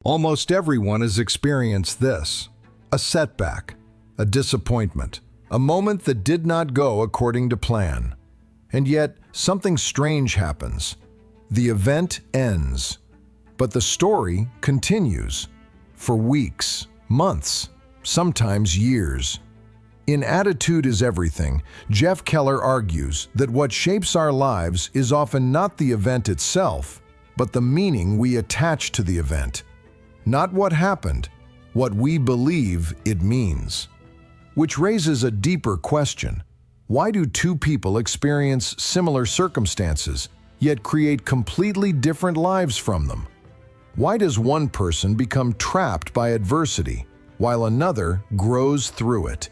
Almost everyone has experienced this: a setback, a disappointment, a moment that did not go according to plan. And yet, something strange happens. The event ends, but the story continues for weeks, months, sometimes years. In Attitude is Everything, Jeff Keller argues that what shapes our lives is often not the event itself, but the meaning we attach to the event. Not what happened, what we believe it means. Which raises a deeper question. Why do two people experience similar circumstances, yet create completely different lives from them? Why does one person become trapped by adversity, while another grows through it?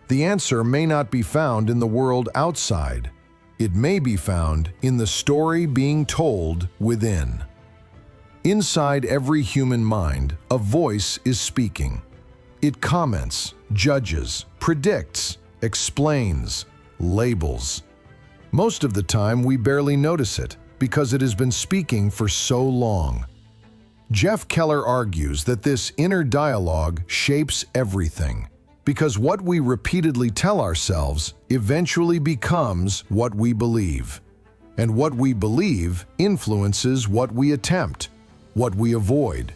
The answer may not be found in the world outside. It may be found in the story being told within. Inside every human mind, a voice is speaking. It comments, judges, predicts, explains, labels. Most of the time, we barely notice it because it has been speaking for so long. Jeff Keller argues that this inner dialogue shapes everything, because what we repeatedly tell ourselves eventually becomes what we believe. And what we believe influences what we attempt, what we avoid,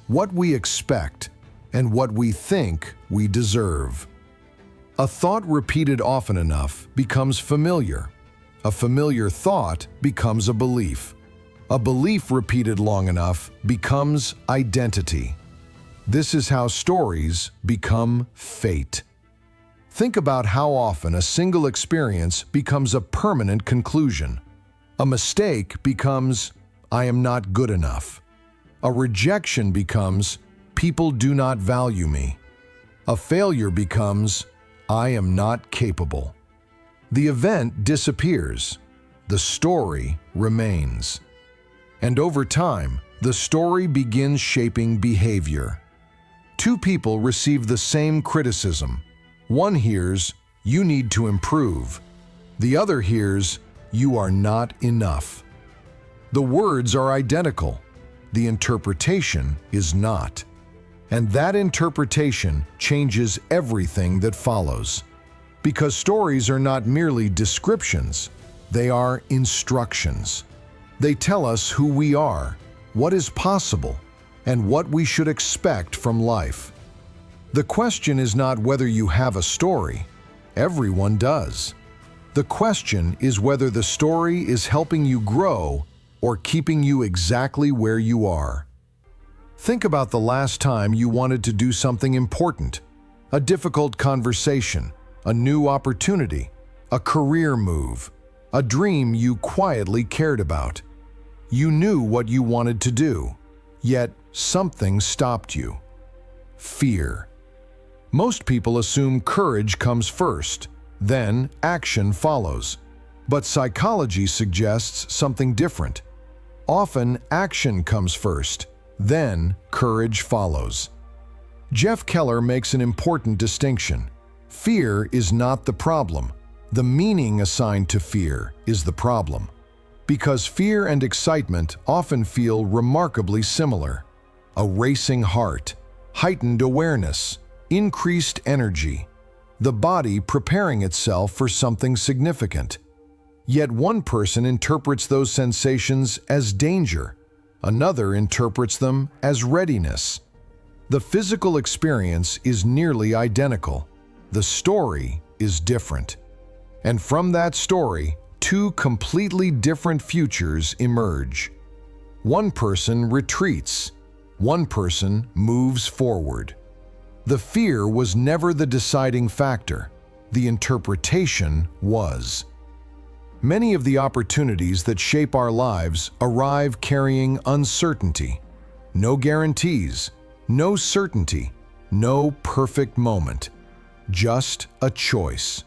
what we expect, and what we think we deserve. A thought repeated often enough becomes familiar. A familiar thought becomes a belief. A belief repeated long enough becomes identity. This is how stories become fate. Think about how often a single experience becomes a permanent conclusion. A mistake becomes, "I am not good enough." A rejection becomes, "People do not value me." A failure becomes, "I am not capable." The event disappears. The story remains. And over time, the story begins shaping behavior. Two people receive the same criticism. One hears, "You need to improve." The other hears, "You are not enough." The words are identical. The interpretation is not. And that interpretation changes everything that follows. Because stories are not merely descriptions, they are instructions. They tell us who we are, what is possible, and what we should expect from life. The question is not whether you have a story. Everyone does. The question is whether the story is helping you grow or keeping you exactly where you are. Think about the last time you wanted to do something important: a difficult conversation, a new opportunity, a career move, a dream you quietly cared about. You knew what you wanted to do, yet something stopped you. Fear. Most people assume courage comes first, then action follows. But psychology suggests something different. Often, action comes first, then courage follows. Jeff Keller makes an important distinction. Fear is not the problem. The meaning assigned to fear is the problem. Because fear and excitement often feel remarkably similar. A racing heart, heightened awareness, increased energy, the body preparing itself for something significant. Yet one person interprets those sensations as danger. Another interprets them as readiness. The physical experience is nearly identical. The story is different. And from that story, two completely different futures emerge. One person retreats. One person moves forward. The fear was never the deciding factor. The interpretation was. Many of the opportunities that shape our lives arrive carrying uncertainty. No guarantees, no certainty, no perfect moment. Just a choice.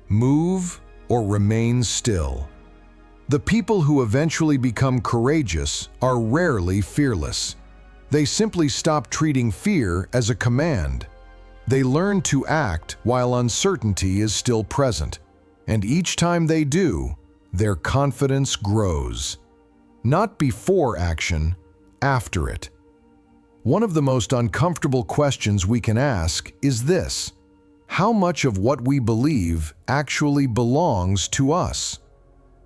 Move or remain still. The people who eventually become courageous are rarely fearless. They simply stop treating fear as a command. They learn to act while uncertainty is still present. And each time they do, their confidence grows. Not before action, after it. One of the most uncomfortable questions we can ask is this: how much of what we believe actually belongs to us?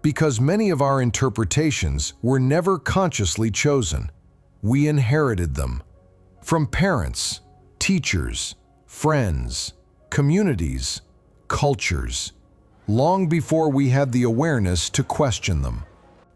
Because many of our interpretations were never consciously chosen. We inherited them from parents, teachers, friends, communities, cultures, long before we had the awareness to question them.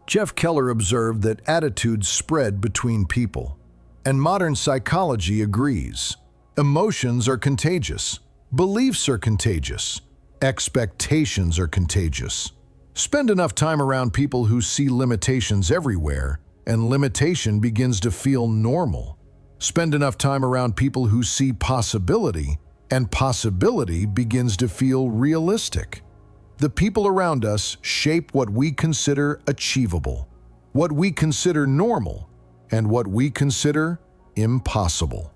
Jeff Keller observed that attitudes spread between people, and modern psychology agrees. Emotions are contagious, beliefs are contagious, expectations are contagious. Spend enough time around people who see limitations everywhere, and limitation begins to feel normal. Spend enough time around people who see possibility, and possibility begins to feel realistic. The people around us shape what we consider achievable, what we consider normal, and what we consider impossible.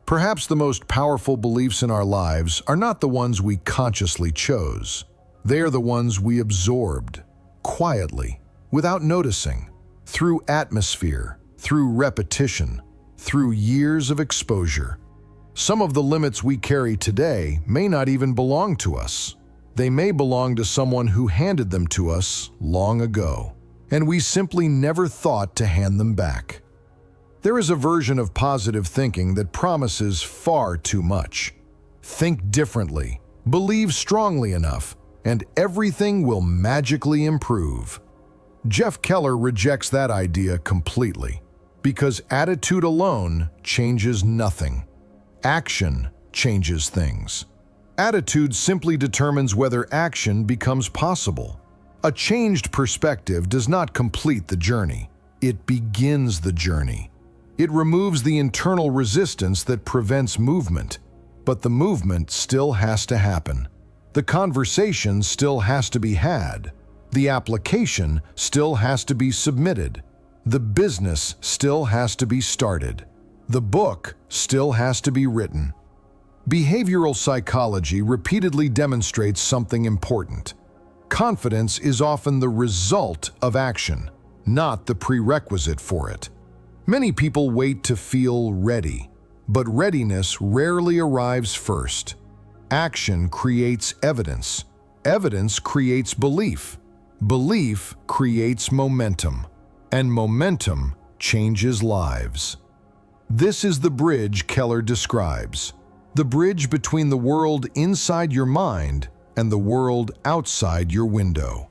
Perhaps the most powerful beliefs in our lives are not the ones we consciously chose. They are the ones we absorbed, quietly, without noticing, through atmosphere, through repetition, through years of exposure. Some of the limits we carry today may not even belong to us. They may belong to someone who handed them to us long ago, and we simply never thought to hand them back. There is a version of positive thinking that promises far too much. Think differently, believe strongly enough, and everything will magically improve. Jeff Keller rejects that idea completely, because attitude alone changes nothing. Action changes things. Attitude simply determines whether action becomes possible. A changed perspective does not complete the journey. It begins the journey. It removes the internal resistance that prevents movement, but the movement still has to happen. The conversation still has to be had. The application still has to be submitted. The business still has to be started. The book still has to be written. Behavioral psychology repeatedly demonstrates something important. Confidence is often the result of action, not the prerequisite for it. Many people wait to feel ready, but readiness rarely arrives first. Action creates evidence. Evidence creates belief. Belief creates momentum, and momentum changes lives. This is the bridge Keller describes. The bridge between the world inside your mind and the world outside your window.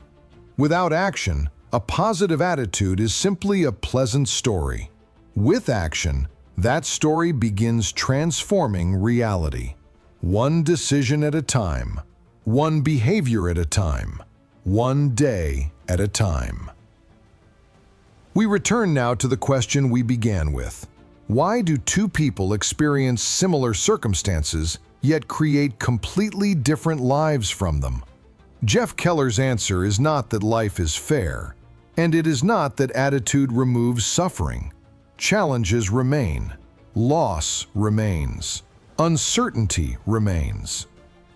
Without action, a positive attitude is simply a pleasant story. With action, that story begins transforming reality. One decision at a time, one behavior at a time, one day at a time. We return now to the question we began with. Why do two people experience similar circumstances yet create completely different lives from them? Jeff Keller's answer is not that life is fair, and it is not that attitude removes suffering. Challenges remain. Loss remains. Uncertainty remains.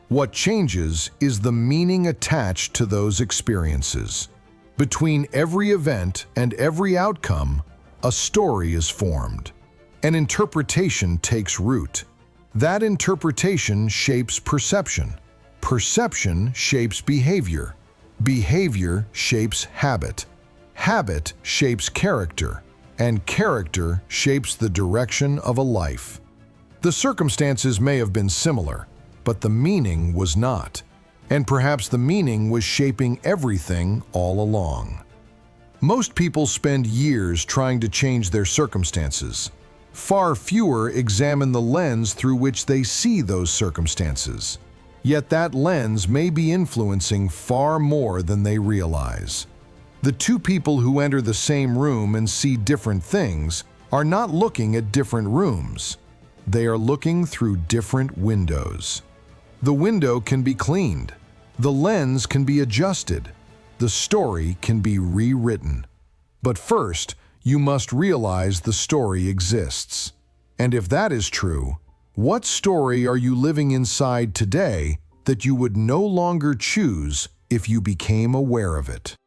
What changes is the meaning attached to those experiences. Between every event and every outcome, a story is formed. An interpretation takes root. That interpretation shapes perception. Perception shapes behavior. Behavior shapes habit. Habit shapes character. And character shapes the direction of a life. The circumstances may have been similar, but the meaning was not. And perhaps the meaning was shaping everything all along. Most people spend years trying to change their circumstances. Far fewer examine the lens through which they see those circumstances. Yet that lens may be influencing far more than they realize. The two people who enter the same room and see different things are not looking at different rooms. They are looking through different windows. The window can be cleaned. The lens can be adjusted. The story can be rewritten. But first, you must realize the story exists. And if that is true, what story are you living inside today that you would no longer choose if you became aware of it?